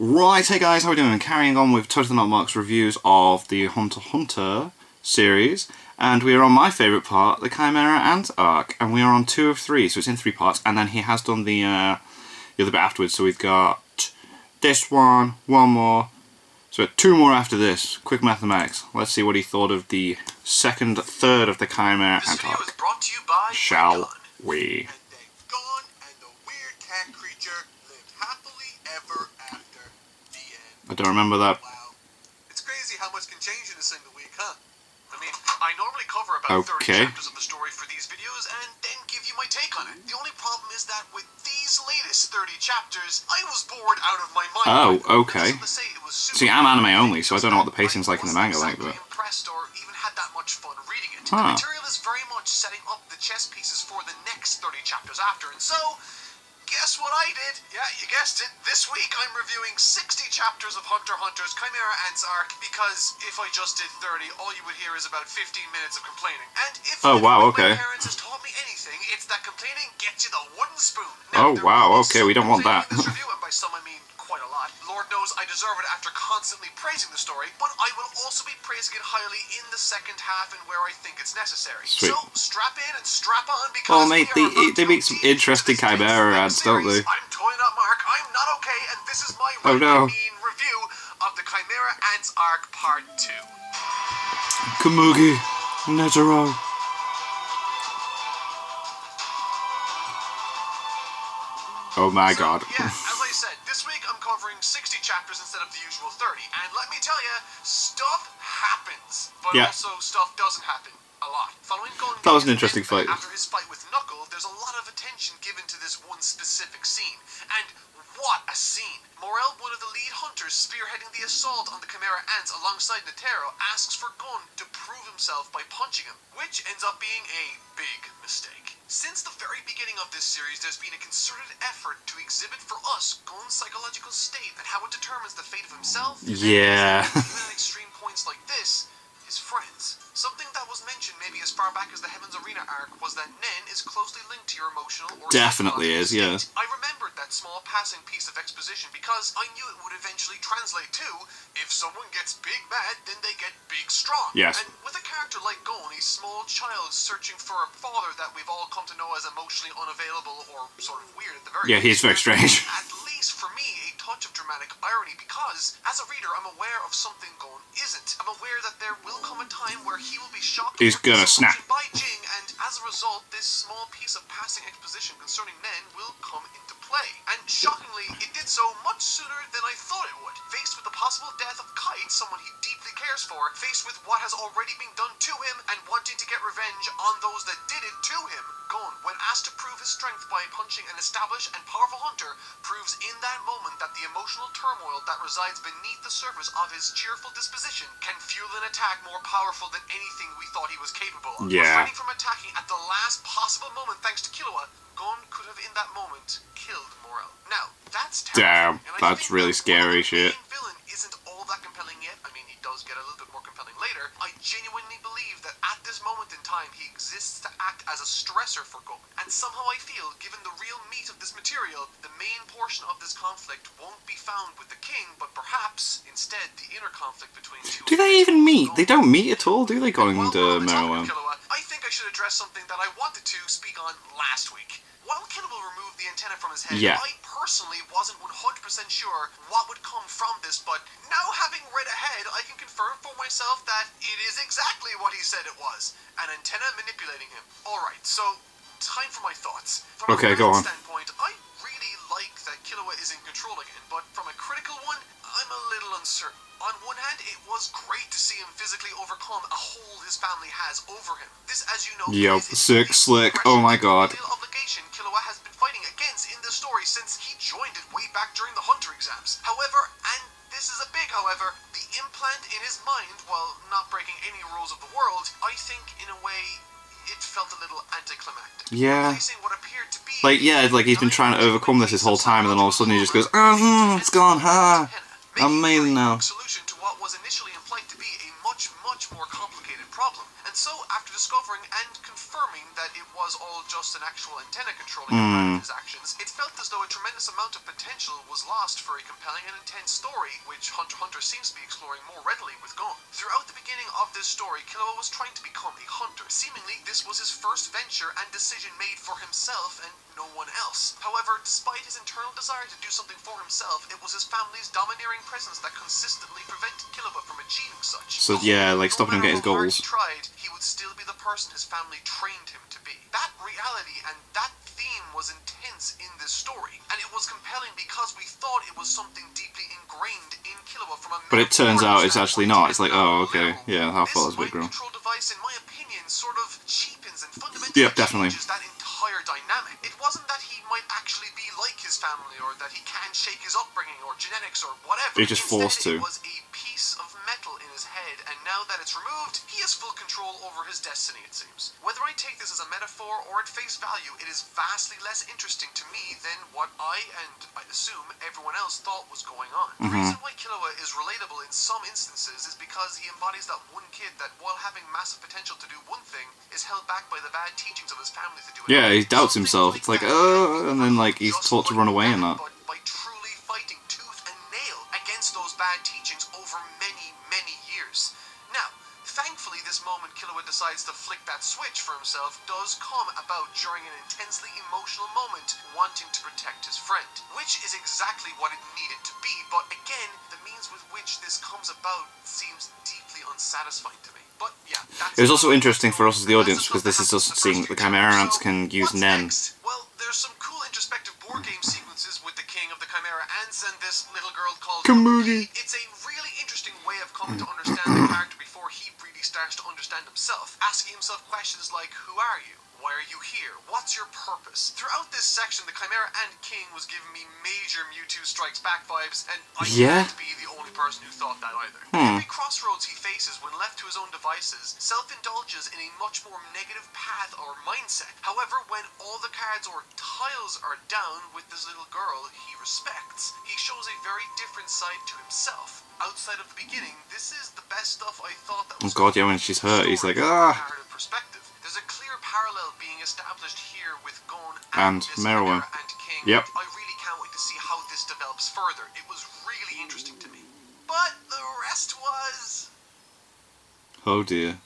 Right, hey guys, how are we doing? Carrying on with Totally Not Mark's reviews of the Hunter x Hunter series, and we are on my favourite part, the Chimera Ant arc, and we are on 2 of 3, so it's in 3 parts, and then he has done the other bit afterwards, so we've got this one more, so 2 more after this. Quick mathematics. Let's see what he thought of the second third of the Chimera Ant arc. Shall we? I don't remember that. Wow. It's crazy how much can change in a single week, huh? I mean, I normally cover about 30 chapters of the story for these videos and then give you my take on it. The only problem is that with these latest 30 chapters, I was bored out of my mind. Oh, okay. See, I'm anime only, so I don't know what the pacing's like in the manga like, but... impressed or even had that much fun reading it. The material is very much setting up the chess pieces for the next 30 chapters after, and so... guess what I did? Yeah, you guessed it. This week I'm reviewing 60 chapters of Hunter x Hunter's Chimera Ants arc, because if I just did 30, all you would hear is about 15 minutes of complaining. And if my parents has taught me anything, it's that complaining gets you the wooden spoon. Now, okay, we don't want that. In this review, and by some I mean quite a lot. Lord knows I deserve it after constantly praising the story, but I will also be praising it highly in the second half and where I think it's necessary. Sweet. So strap in and strap on, because mate, they make some interesting Chimera Ants, don't they? I'm Totally Not Mark, I'm not okay, and this is my review of the Chimera Ants arc part 2. Kamugi, Netero. Oh my god. Yeah, as I said, this week I'm covering 60 chapters instead of the usual 30, and let me tell you, stuff happens, but also stuff doesn't happen a lot. Following Gon, that was an interesting fight. After his fight with Knuckle, there's a lot of attention given to this one specific scene, and what a scene! Morel, one of the lead hunters spearheading the assault on the Chimera Ants alongside Netero, asks for Gon to prove himself by punching him, which ends up being a big mistake. Since the very beginning of this series, there's been a concerted effort to exhibit for us Gon's psychological state and how it determines the fate of himself, yeah. Even at extreme points like this, his friends. Something that was mentioned maybe as far back as the Heaven's Arena arc was that Nen is closely linked to your emotional or definitely is, yeah. I remembered that small passing piece of exposition because I knew it would eventually translate to, if someone gets big mad, then they get big strong. Yes. And with a character like Gon, a small child searching for a father that we've all come to know as emotionally unavailable or sort of weird at the very least. Yeah, he's very strange. At least for me, a touch of dramatic irony, because as a reader, I'm aware of something Gon isn't. I'm aware that there will come a time where he will be shocked he's gonna snap by Jing, and as a result, this small piece of passing exposition concerning Nen will come into play. And shockingly, it did so much sooner than I thought it would. Faced with the possible death of Kite, someone he deeply cares for, faced with what has already been done to him, and wanting to get revenge on those that did it to him, Gon, when asked to prove his strength by punching an established and powerful hunter, proves in that moment that the emotional turmoil that resides beneath the surface of his cheerful disposition can fuel an attack more powerful than anything we thought he was capable of. Yeah. Refraining from attacking at the last possible moment thanks to Killua, Gon could have in that moment killed Morel. Now, that's terrifying. Damn, that's really scary shit. The villain isn't all that compelling yet. I mean, he does get a little bit more compelling later. I genuinely believe that at this moment in time, he exists to act as a stressor for Gon. And somehow I feel, given the real meat of this material, the main portion of this conflict won't be found with the king, but perhaps, instead, the inner conflict between two... Do they even meet? They don't meet at all, do they, Gon and Meruem? I think I should address something that I wanted to speak on last week. While Killua removed the antenna from his head, I personally wasn't 100% sure what would come from this, but now having read ahead, I can confirm for myself that it is exactly what he said it was. An antenna manipulating him. Alright, so, time for my thoughts. From a standpoint, I really like that Killua is in control again, but from a critical one, I'm a little uncertain. On one hand, it was great to see him physically overcome a hold his family has over him. This, as you know, is sick, slick, oh my god. Obligation Killua has been fighting against in the story since he joined it way back during the Hunter exams. However, and this is a big however, the implant in his mind, while not breaking any rules of the world, I think in a way it felt a little anticlimactic. Yeah. What appeared to be like he's been trying to overcome this his whole time, and then all of a sudden he just goes, it's gone, I'm amazing now. Solution to what was initially implied to be a much more complicated problem. And so, after discovering and confirming that it was all just an actual antenna controlling a man of his actions, it felt as though a tremendous amount of potential was lost for a compelling and intense story, which Hunter x Hunter seems to be exploring more readily with Gon. Throughout the beginning of this story, Killua was trying to become a hunter. Seemingly, this was his first venture and decision made for himself and no one else. However, despite his internal desire to do something for himself, it was his family's domineering presence that consistently prevented Killua from achieving such. So yeah, like stopping him get his goals. He tried, he would still be the person his family trained him to be. That reality and that theme was intense in this story, and it was compelling because we thought it was something deeply ingrained in Killua from a. But it turns out it's actually not. It's like, oh, okay, yeah, that thought was a bit grown. This mind control device, in my opinion, sort of cheapens and fundamentally changes that entire dynamic. It wasn't that he might actually be like his family, or that he can't shake his upbringing, or genetics, or whatever. He's just forced to. It was a piece of metal in his head, and now that it's removed, he has full control over his destiny, it seems. Whether I take this as a metaphor or at face value, it is vastly less interesting to me than what I, and I assume everyone else, thought was going on. The reason why Killua is relatable in some instances is because he embodies that one kid that, while having massive potential to do one thing, is held back by the bad teachings of his family to do it. Yeah, he doubts himself. It's like, and then like he's taught to run away and that. But by truly fighting tooth and nail against those bad teachings over many, many years. Now, thankfully, this moment Killua decides to flick that switch for himself does come about during an intensely emotional moment, wanting to protect his friend, which is exactly what it needed to be, but again, the means with which this comes about seems deeply unsatisfying to me. But yeah, it was also interesting for us as the audience, because this is us seeing the Chimera ants can use Nen. Well, there's some cool introspective board game sequences with the king of the Chimera ants and this little girl called Kamugi. It's a really interesting way of coming to understand the character before he really starts to understand himself, asking himself questions like, who are you? Why are you here? What's your purpose? Throughout this section, the Chimera Ant King was giving me major Mewtwo Strikes Back vibes, and I can't be the only person who thought that either. Every crossroads he faces when left to his own devices self-indulges in a much more negative path or mindset. However, when all the cards or tiles are down with this little girl he respects, he shows a very different side to himself. Outside of the beginning, this is the best stuff I thought that was. Oh god, yeah, when she's hurt, he's like, ah. Perspective. There's a clear parallel being established here with Gon and Merowyn. And King. Yep. I really can't wait to see how this develops further. It was really interesting to me. But the rest was... Oh dear.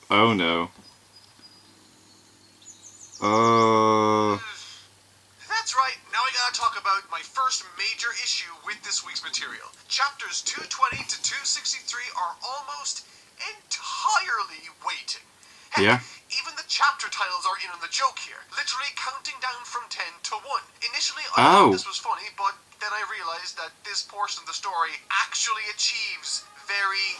Oh no. Oh. That's right, now I gotta talk about my first major issue with this week's material. Chapters 220 to 263 are almost entirely waiting. Heck, yeah. Even the chapter titles are in on the joke here, literally counting down from 10 to 1. Initially, I thought this was funny, but then I realized that this portion of the story actually achieves very,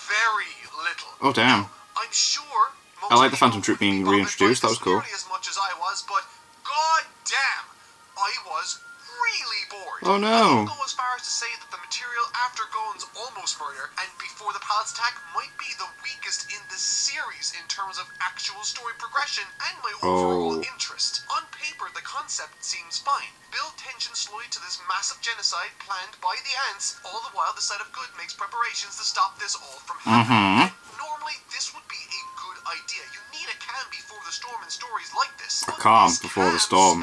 very little. Oh, damn. Now, I'm sure I like the Phantom Troop being reintroduced, that was cool. As much as I was, but god damn, I was really bored. Oh no. I would go as far as to say that the material after Gon's almost murder and before the palace attack might be the weakest in the series in terms of actual story progression and my overall interest. On paper, the concept seems fine. Build tension slowly to this massive genocide planned by the ants, all the while the side of good makes preparations to stop this all from happening. Normally, this would be a good idea. You need a calm before the storm in stories like this. A calm before the storm.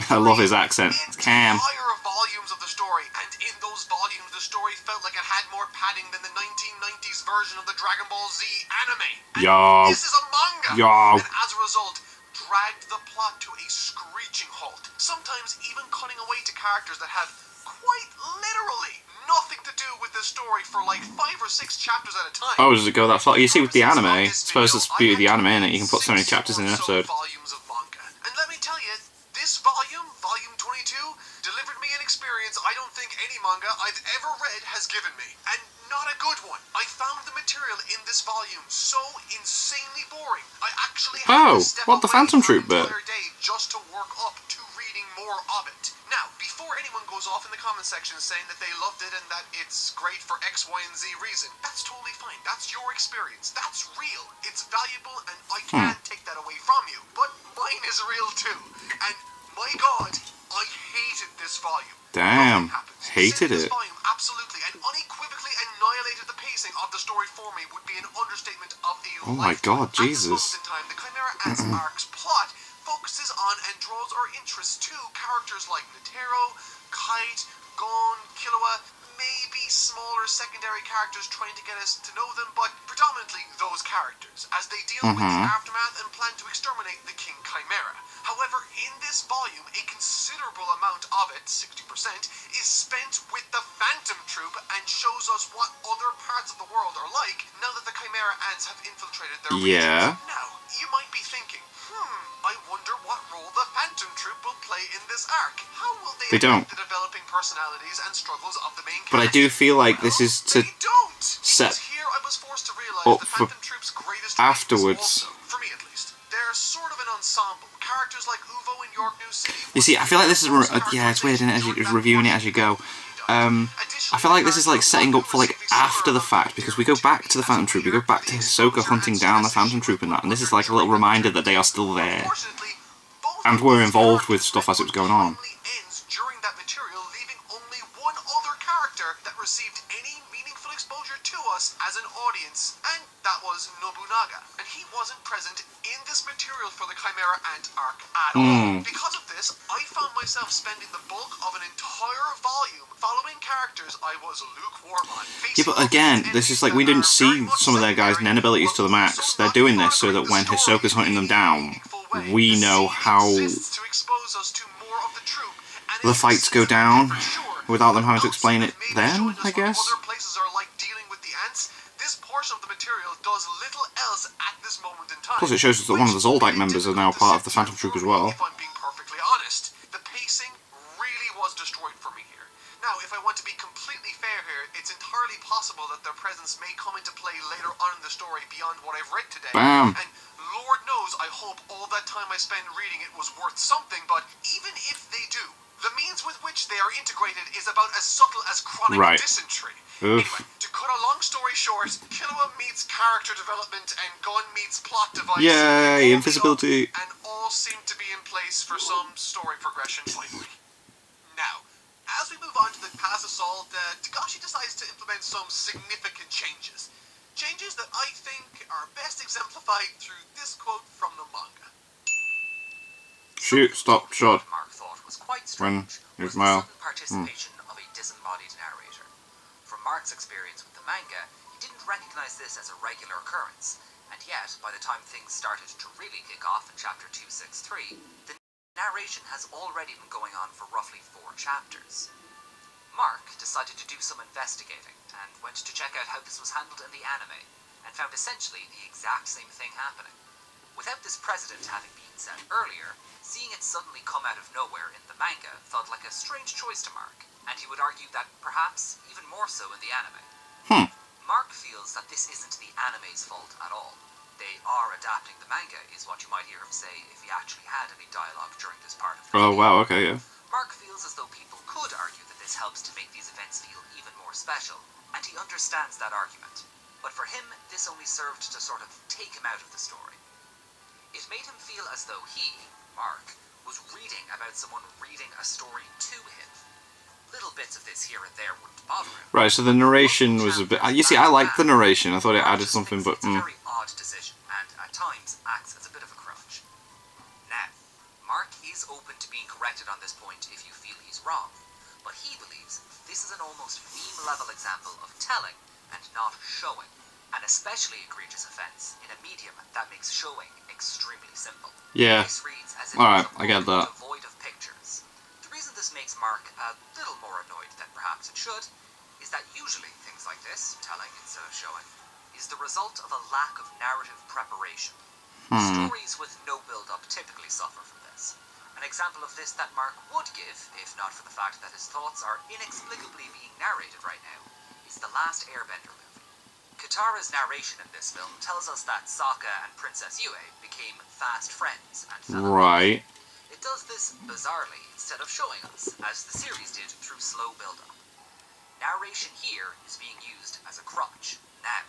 I love his accent. Calm. Entire volumes of the story, and in those volumes, the story felt like it had more padding than the 1990s version of the Dragon Ball Z anime. And this is a manga. And as a result, dragged the plot to a screeching halt. Sometimes even cutting away to characters that have quite literally nothing to do with the story for like 5 or 6 chapters at a time. Oh, does it go that far? You see, with the anime, I suppose it's the beauty of the anime, innit? You can put so many chapters in an episode. Volumes of manga. And let me tell you, this volume, volume 22, delivered me an experience I don't think any manga I've ever read has given me. And not a good one. I found the material in this volume so insanely boring. I actually had to step away the Phantom Troop bit? entire day just to work up to reading more of it. Now, before anyone goes off in the comment section saying that they loved it and that it's great for X, Y, and Z reason, that's totally fine. That's your experience. That's real. It's valuable, and I can't take that away from you. But mine is real too. And my god, I hated this volume. Damn, hated it. This volume absolutely and unequivocally annihilated the pacing of the story for me would be an understatement of a Oh my god, Jesus. At this moment in time, the Chimera Ants arc's plot focuses on and draws our interest to characters like Netero, Kite, Gon, Killua, maybe smaller secondary characters trying to get us to know them, but predominantly those characters, as they deal with the aftermath and plan to exterminate the King Chimera. However, in this volume, a considerable amount of it, 60%, is spent with the Phantom Troop and shows us what other parts of the world are like now that the Chimera Ants have infiltrated their regions. Now, you might be thinking, I wonder what role the Phantom Troop will play in this arc. How will they affect the developing personalities and struggles of the main characters? But I do feel like this is to set here I was forced to realize the Phantom Troop's greatest afterwards. Also, for me at least, they're sort of an ensemble. Characters like Uvo in York New City. You see, I feel like this is it's weird, isn't it? As you're reviewing it as you go. I feel like this is like setting up for like after the fact, because we go back to the Phantom Troop, we go back to Hisoka hunting down the Phantom Troop and that, and this is like a little reminder that they are still there and were involved with stuff as it was going on. During that material, leaving only one other character that received any meaningful exposure to us as an audience, and that was Nobunaga. And he wasn't present in this material for the Chimera Ant arc at all. Because of this, I found myself spending the bulk of an entire volume following characters I was lukewarm on. Yeah, but again, this is like, we didn't see some of their guys' Nen abilities to the max. They're doing this so that when Hisoka's hunting them down, we know how the fights go down without them having to explain it then, I guess. Plus it shows us that one of the Zoldite members are now part of the Phantom Troop as well. If I'm being perfectly honest, the pacing really was destroyed for me here. Now, if I want to be completely fair here, it's entirely possible that their presence may come into play later on in the story beyond what I've read today. Bam! And Lord knows I hope all that time I spent reading it was worth something, but even if they do, the means with which they are integrated is about as subtle as chronic dysentery. Anyway, to cut a long story short, Killua meets character development and Gon meets plot device. Yay, invisibility! And all seem to be in place for some story progression finally. Now, as we move on to the Pass Assault, Togashi decides to implement some significant changes. Changes that I think are best exemplified through this quote from the manga. Shoot, stop, shot. Mark thought was quite When strange you was the smile. sudden participation of a disembodied narrator. From Mark's experience with the manga, he didn't recognize this as a regular occurrence, and yet, by the time things started to really kick off in chapter 263, the narration has already been going on for roughly 4 chapters. Mark decided to do some investigating, and went to check out how this was handled in the anime, and found essentially the exact same thing happening. Without this precedent having been set earlier, seeing it suddenly come out of nowhere in the manga felt like a strange choice to Mark, and he would argue that perhaps even more so in the anime. Mark feels that this isn't the anime's fault at all. They are adapting the manga, is what you might hear him say if he actually had any dialogue during this part of the Oh video. wow, okay, yeah. Mark feels as though people could argue that this helps to make these events feel even more special, and he understands that argument. But for him, this only served to sort of take him out of the story. It made him feel as though he, Mark, was reading about someone reading a story to him. Little bits of this here and there wouldn't bother him. Right, so the narration was a bit... You see, I liked the narration. I thought it added something, but... It's a very odd decision, and at times acts as a bit of a crutch. Now, Mark is open to being corrected on this point if you feel he's wrong, but he believes this is an almost meme-level example of telling and not showing, an especially egregious offense in a medium that makes showing extremely simple. Yeah. This reads as if Alright, it's a I get book that. devoid of pictures. The reason this makes Mark a little more annoyed than perhaps it should is that usually things like this, telling instead of showing, is the result of a lack of narrative preparation. Stories with no build-up typically suffer from this. An example of this that Mark would give, if not for the fact that his thoughts are inexplicably being narrated right now, is The Last Airbender movie. Katara's narration in this film tells us that Sokka and Princess Yue became fast friends and fell in love. Right. It does this bizarrely instead of showing us, as the series did through slow build-up. Narration here is being used as a crutch. Now,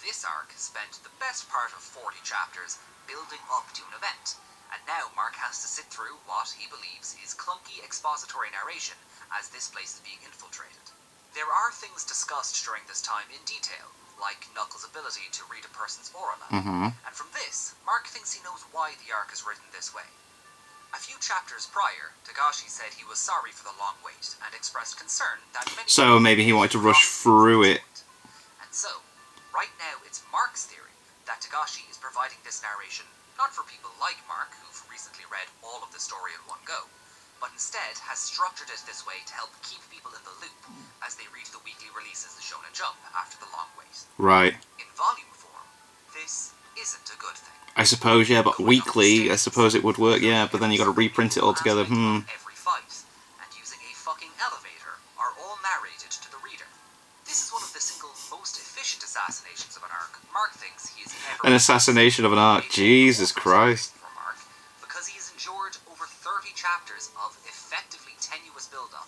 this arc spent the best part of 40 chapters building up to an event, and now Mark has to sit through what he believes is clunky expository narration as this place is being infiltrated. There are things discussed during this time in detail, like Knuckles' ability to read a person's aura level. And from this, Mark thinks he knows why the arc is written this way. A few chapters prior, Togashi said he was sorry for the long wait and expressed concern that many... So maybe he wanted to rush through it. And so, right now it's Mark's theory that Togashi is providing this narration not for people like Mark who've recently read all of the story in one go, but instead has structured it this way to help keep people in the loop as they read the weekly releases of Shonen Jump after the long wait. Right. In volume form, this isn't a good thing. I suppose, yeah, but weekly, I suppose it would work, yeah, but then you got to reprint it all together, Every fight, and using a fucking elevator, are all narrated to the reader. This is one of the single most efficient assassinations of an arc Mark thinks he has ever... An assassination of an arc, Jesus Christ. ...for Mark, because he has endured over 30 chapters of effectively tenuous build-up,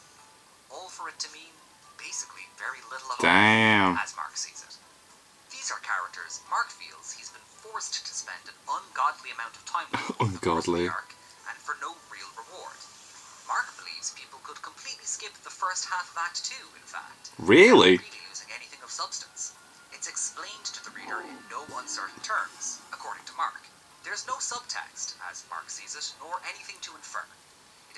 all for it to mean basically very little at all, Damn. as Mark sees it. These are characters Mark feels he's been forced to spend an ungodly amount of time with over the course of the arc, and for no real reward. Mark believes people could completely skip the first half of Act 2, in fact. Really? Without really losing anything of substance. It's explained to the reader in no uncertain terms, according to Mark. There's no subtext, as Mark sees it, nor anything to infer.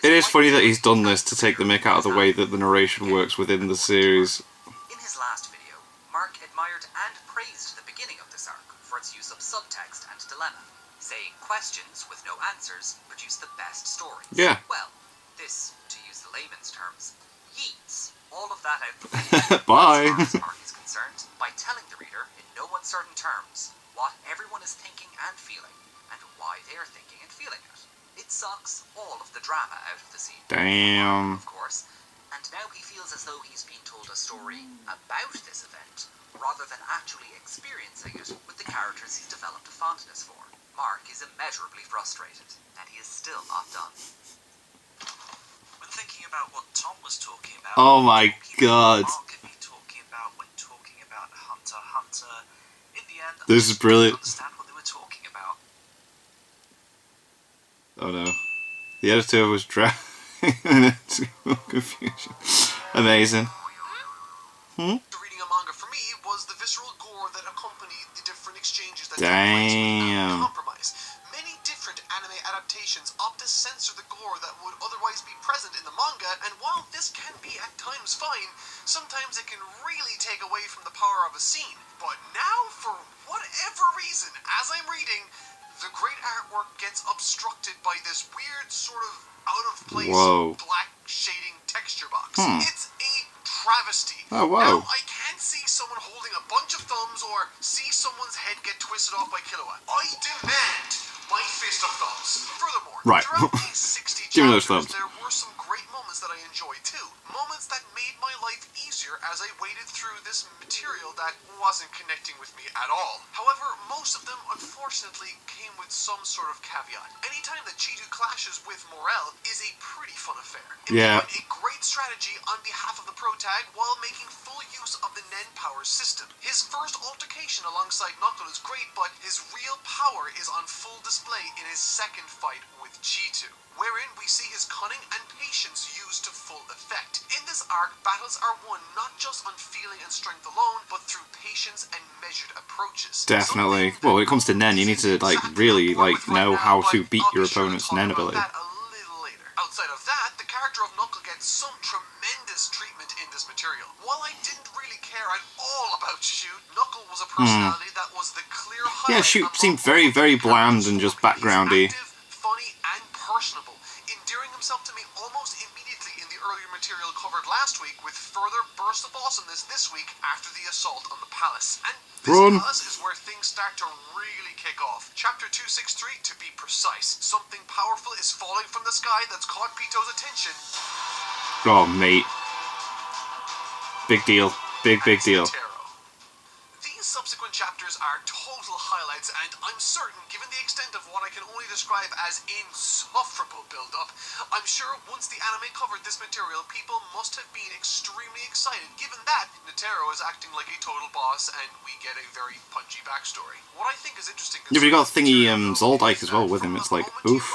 It is funny that he's done this to take the mick out of the way that the narration works within the series. In his last video, Mark admired and praised the beginning of this arc for its use of subtext and dilemma, saying questions with no answers produce the best stories. Yeah. Well, this, to use the layman's terms, yeets all of that out the window. Bye. As far as Mark is concerned, by telling the reader in no uncertain terms what everyone is thinking and feeling, and why they're thinking and feeling it. It sucks all of the drama out of the scene. Damn. Of course. And now he feels as though he's being told a story about this event, rather than actually experiencing it with the characters he's developed a fondness for. Mark is immeasurably frustrated, and he is still not done. When thinking about what Tom was talking about... Oh my god. Mark could be talking about when talking about Hunter x Hunter. In the end, This is brilliant. I didn't understand what they were talking about. Oh no. The editor was drowning into confusion. Amazing. Reading a manga for me was the visceral gore that accompanied the different exchanges that Damn. compromise. Many different anime adaptations opt to censor the gore that would otherwise be present in the manga, and while this can be at times fine, sometimes it can really take away from the power of a scene. But now, for whatever reason, as I'm reading, the great artwork gets obstructed by this weird sort of out-of-place black shading texture box. It's a travesty. Oh, wow. Now I can't see someone holding a bunch of thumbs or see someone's head get twisted off by Killua. I demand my fist of thumbs. Furthermore, throughout these 60 Give me those chapters, thumbs. there were some great moments that I enjoyed too. Moments that made my life easier as I waded through this material that wasn't connecting with me at all. However, most of them unfortunately came with some sort of caveat. Anytime that G2 clashes with Morel is a pretty fun affair. Yeah. A great strategy on behalf of the protag while making full use of the Nen power system. His first altercation alongside Knuckle is great, but his real power is on full display in his second fight with G2, wherein we see his cunning and patience used to full effect. In this arc, battles are won not just on feeling and strength alone, but through patience and measured approaches. Definitely. Well, when it comes to Nen, you need to really know how to beat your opponent's Nen ability. Outside of that, the character of Knuckle gets some tremendous treatment in this material. While I didn't really care at all about Shoot, Knuckle was a personality that was the clear highlight. Yeah, Shoot seemed very, very bland and just backgroundy. He's active, funny, and personable, endearing himself to me almost immediately in the earlier material covered last week, with further bursts of awesomeness this week after the assault on the palace. And this palace is where things start to really kick off. Chapter 263, to be precise. Something powerful is falling from the sky that's caught Pito's attention. Oh, mate. Big deal. Big deal. These subsequent chapters are total highlights, and I'm certain, given the extent of what I can only describe as insufferable build-up, I'm sure once the anime covered this material, people must have been extremely excited, given that Netero is acting like a total boss, and we get a very punchy backstory. What I think is interesting... Yeah, but you got thingy Zoldike as well with him, it's like, oof.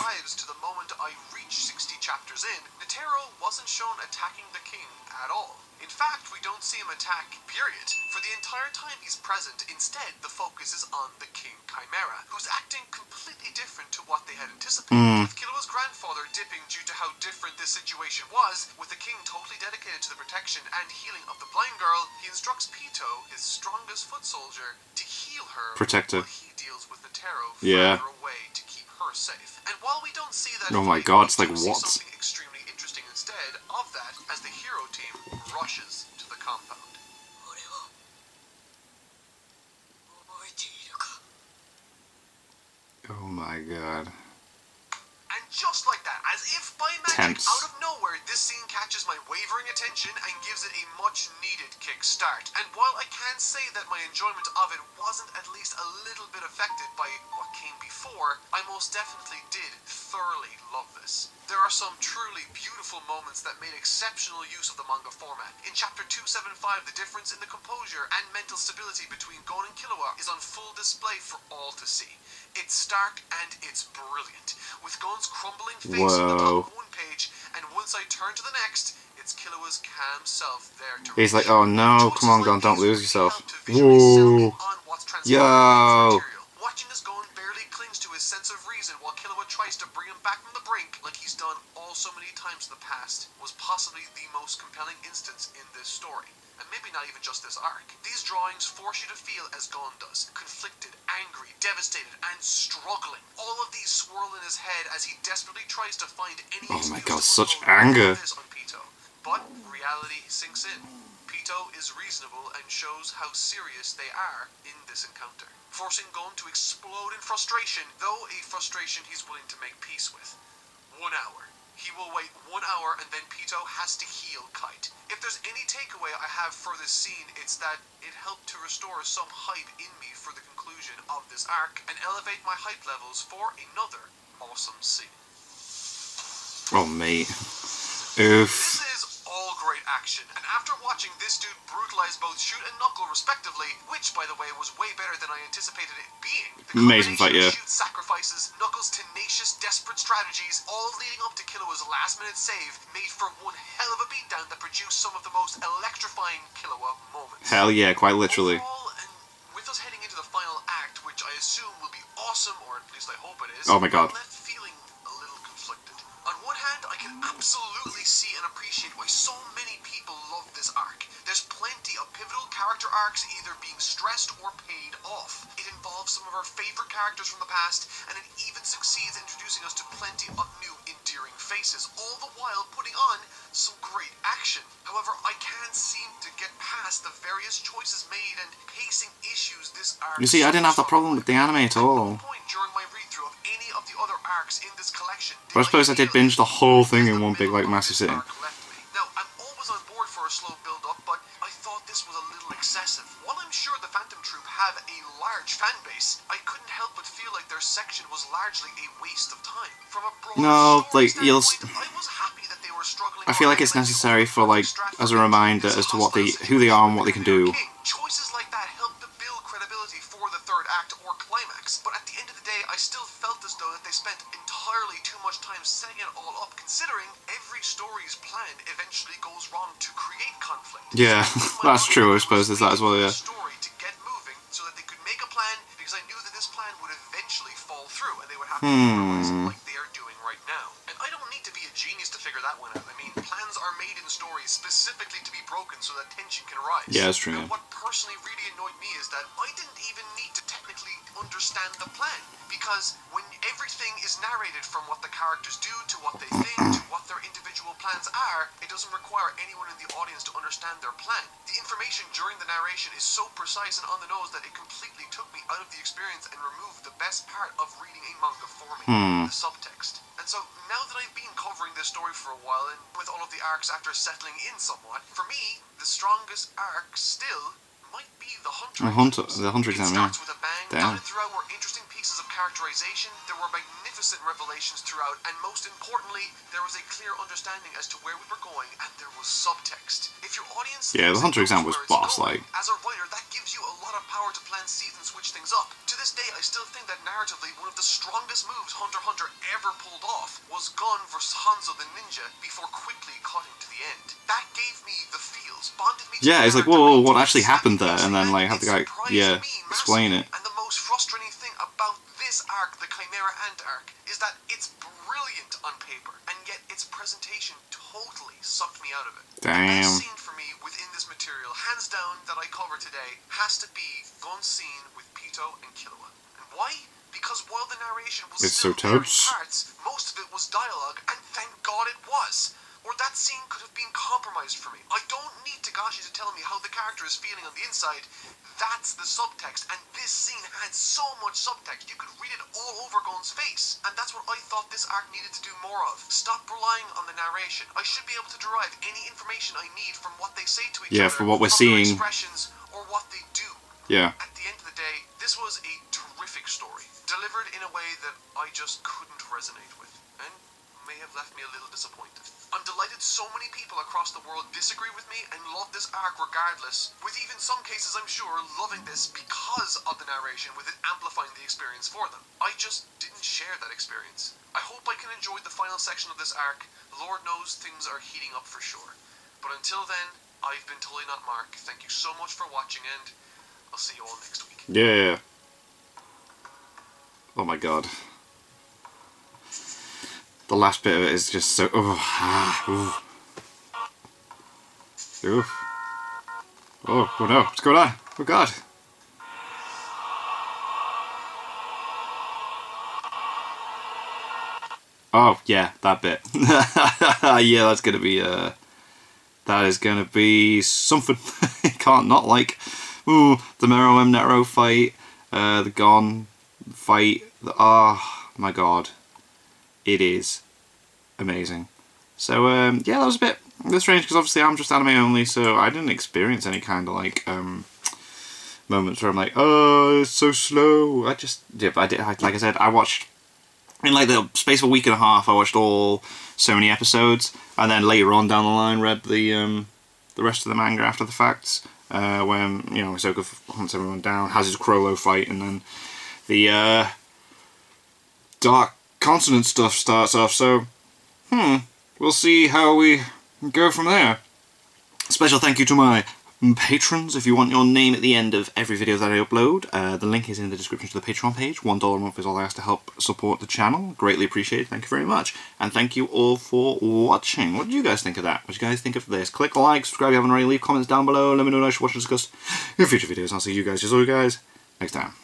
To the moment I reach 60 chapters in, Netero wasn't shown attacking the king at all. In fact, we don't see him attack, period. For the entire time he's present, instead, the focus is on the King Chimera, who's acting completely different to what they had anticipated. With Killua's grandfather dipping due to how different this situation was, with the king totally dedicated to the protection and healing of the blind girl, he instructs Pito, his strongest foot soldier, to heal her Protect her. while he deals with the Taro Yeah. further away to keep her safe. And while we don't see that Oh my fight, god, it's we like, do see what? something extremely interesting instead of that as the hero team rushes to the compound. Oh my god. And just like that, as if by magic, Tense. out of nowhere, this scene catches my wavering attention and gives it a much-needed kick-start. And while I can say that my enjoyment of it wasn't at least a little bit affected by what came before, I most definitely did thoroughly love this. There are some truly beautiful moments that made exceptional use of the manga format. In chapter 275, the difference in the composure and mental stability between Gon and Killua is on full display for all to see. It's stark and it's brilliant, with Gon's crumbling face on the top of one page, and once I turn to the next, it's Killua's calm self there to He's like, reassure. oh no, Choices come on, like Gon, don't these lose really yourself. help to visually sell me Whoa. on what's transpiring in Yo. this material. Watching as Gon barely clings to his sense of reason while Killua tries to bring him back from the brink, like he's done all so many times in the past, was possibly the most compelling instance in this story. And maybe not even just this arc. These drawings force you to feel as Gon does. Conflicted, angry, devastated, and struggling. All of these swirl in his head as he desperately tries to find any Oh my excuse god, to such unload all anger. of this on Pito. But reality sinks in. Pito is reasonable and shows how serious they are in this encounter, forcing Gon to explode in frustration, though a frustration he's willing to make peace with. 1 hour. He will wait 1 hour and then Pito has to heal Kite. If there's any takeaway I have for this scene, it's that it helped to restore some hype in me for the conclusion of this arc and elevate my hype levels for another awesome scene. Oh mate. Oof. This is all great action, and after watching this dude brutalize both Shoot and Knuckle respectively, which by the way was way better than I anticipated it being, the Amazing fight, combination yeah. of Shoot's sacrifices, Knuckles' tenacious, desperate strategies, all leading up to Killua's last-minute save, made for one hell of a beatdown that produced some of the most electrifying Killua moments. Hell yeah, quite literally. Overall, and with us heading into the final act, which I assume will be awesome, or at least I hope it is, Oh my god. I'm left feeling a little conflicted. On one hand, I can absolutely see and appreciate why so many people love this arc. There's plenty of pivotal character arcs either being stressed or paid off. It involves some of our favorite characters from the past, and it even succeeds in introducing us to plenty of new endearing faces, all the while putting on some great action. However, I can't seem to get past the various choices made and pacing issues this arc. You see, I didn't have that problem with the anime at all. Point during my read-through of any of the other arcs in this collection, But I suppose I did binge the whole thing in one big, like, massive sitting. Now, I'm always on board for a slow build-up, but I thought this was a little excessive. While I'm sure the Phantom Troop have a large fan base, I couldn't help but feel like their section was largely a waste of time. From a broader No, story like, you'll... standpoint, I was happy that they were struggling. I feel like it's necessary for, like, as a reminder as to what they, who they are and what they can do. Choices like that help to build credibility for the third act or climax, but at the end of the day, I still felt as though that they spent entirely too much time setting it all up, considering every story's plan eventually goes wrong to create conflict. Yeah, that's true, I suppose there's that as well, yeah. Story to get moving so that they could make a plan, because I knew that this plan would eventually fall through and they would have to improvise it like they are doing right now. And I don't need to be a genius to figure that one out. I mean, plans are made in stories specifically to be broken so that tension can rise. Yeah, that's true. And what personally really annoyed me is that I didn't even need to technically understand the plan, because when everything is narrated from what the characters do to what they think to what their individual plans are, it doesn't require anyone in the audience to understand their plan. The information during the narration is so precise and on the nose that it completely took me out of the experience and removed the best part of reading a manga for me, the subtext. And so, now that I've been covering this story for a while, and with all of the arcs after settling in somewhat, for me, the strongest arc still might be the Hunter exam, yeah. Starts with a bang. Damn. Dotted throughout were interesting pieces of characterization, there were magnificent revelations throughout, and most importantly, there was a clear understanding as to where we were going, and there was subtext. If your audience... Yeah, the Hunter exam was boss, like... As a writer, that gives you a lot of of power to plant seeds and switch things up. To this day, I still think that narratively, one of the strongest moves Hunter x Hunter ever pulled off was Gon vs Hanzo the Ninja before quickly cutting to the end. That gave me the feels, bonded me to Yeah, the it's like, character, whoa, made what me actually sad, happened there? And then, like, have the guy, surprised me explain massively. it. And the most frustrating thing about this arc, the Chimera Ant arc, is that it's brilliant on paper, and yet its presentation totally sucked me out of it. The Damn. best scene for me within this material, hands down, that I cover today, has to be Gun's scene with Pito and Killua. And why? Because while the narration was It's still so there in tense. parts, most of it was dialogue, and thank God it was. Or that scene could have been compromised for me. I don't need Togashi to tell me how the character is feeling on the inside. That's the subtext, and this scene had so much subtext, you could read it all over Gon's face. And that's what I thought this arc needed to do more of. Stop relying on the narration. I should be able to derive any information I need from what they say to each other, from what we're from their seeing. expressions, or what they do. Yeah. At the end of the day, this was a terrific story, delivered in a way that I just couldn't resonate with, and may have left me a little disappointed. I'm delighted so many people across the world disagree with me and love this arc regardless, with even some cases, I'm sure, loving this because of the narration, with it amplifying the experience for them. I just didn't share that experience. I hope I can enjoy the final section of this arc. Lord knows things are heating up for sure. But until then, I've been Totally Not Mark. Thank you so much for watching, and I'll see you all next week. Yeah. Oh my god. The last bit of it is just so... Oh no, what's going on? Oh god. Oh, yeah, that bit. Yeah, that's gonna be, that is gonna be something. Can't not like. Ooh, the Mero M Netero fight, the Gon fight. Oh my god. It is amazing. So, yeah, that was a bit strange, because obviously I'm just anime only, so I didn't experience any kind of, like, moments where I'm like, oh, it's so slow. I did, like I said, I watched, in like the space of a week and a half, I watched all so many episodes, and then later on down the line read the rest of the manga after the fact, when, you know, Hisoka hunts everyone down, has his Chrollo fight, and then the, Dark Consonant stuff starts off, so, we'll see how we go from there. Special thank you to my patrons. If you want your name at the end of every video that I upload, the link is in the description to the Patreon page. $1 a month is all I ask to help support the channel. Greatly appreciated. Thank you very much. And thank you all for watching. What did you guys think of that? What did you guys think of this? Click like, subscribe if you haven't already, leave comments down below, let me know what I should watch and discuss in future videos. I'll see you guys, just all you guys, next time.